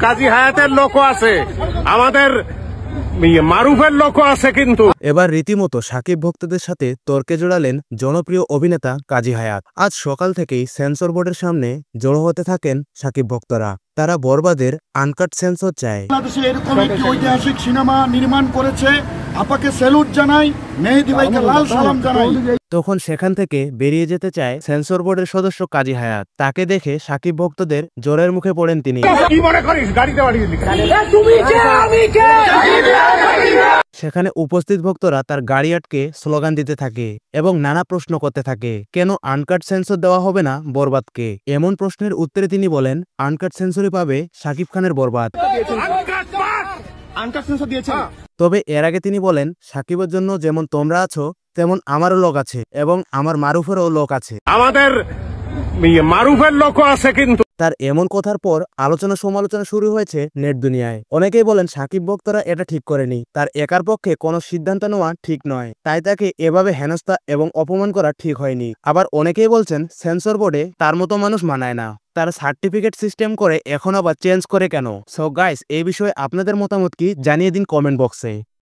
কাজী হায়াতের লোকও আছে, আমাদের মারুফের লোকও আছে। কিন্তু এবার রীতিমতো সাকিব ভক্তদের সাথে তর্কে জড়ালেন জনপ্রিয় অভিনেতা কাজী হায়াত। আজ সকাল থেকেই সেন্সর বোর্ডের সামনে জড়ো হতে থাকেন সাকিব ভক্তরা। তারা বরবাদের আনকাট সেন্সর চায়। বাংলাদেশে এরকম একটি ঐতিহাসিক সিনেমা নির্মাণ করেছে, আপাকে স্যালুট জানাই, মেহেদী ভাইকে লাল সালাম জানাই। তখন সেখান থেকে বেরিয়ে যেতে চায় সেন্সর বোর্ডের সদস্য কাজী হায়াত। তাকে দেখে সাকিব ভক্তদের জোরের মুখে পড়েন তিনি। কি মনে করিস গাড়িতে বাড়িয়ে দিলি? সেখানে উপস্থিত ভক্তরা তার গাড়ি আটকে স্লোগান দিতে থাকে এবং নানা প্রশ্ন করতে থাকে, কেন আনকাট সেন্সর দেওয়া হবে না বরবাদকে। এমন প্রশ্নের উত্তরে তিনি বলেন, আনকাট সেন্সরই পাবে শাকিব খানের বরবাদ। তবে এর আগে তিনি বলেন, সাকিবের জন্য যেমন তোমরা আছো তেমন আমারও লোক আছে এবং আমার মারুফেরও লোক আছে, আমাদের মারুফের লোকও আছে। কিন্তু তার এমন কথার পর আলোচনা সমালোচনা শুরু হয়েছে নেট দুনিয়ায়। অনেকেই বলেন সাকিব ভক্তরা এটা ঠিক করেনি, তার একার পক্ষে কোনো সিদ্ধান্ত নেওয়া ঠিক নয়, তাই তাকে এভাবে হেনস্থা এবং অপমান করা ঠিক হয়নি। আবার অনেকেই বলছেন সেন্সর বোর্ডে তার মতো মানুষ মানায় না, তার সার্টিফিকেট সিস্টেম করে এখন আবার চেঞ্জ করে কেন। সো গাইস, এই বিষয়ে আপনাদের মতামত কি জানিয়ে দিন কমেন্ট বক্সে।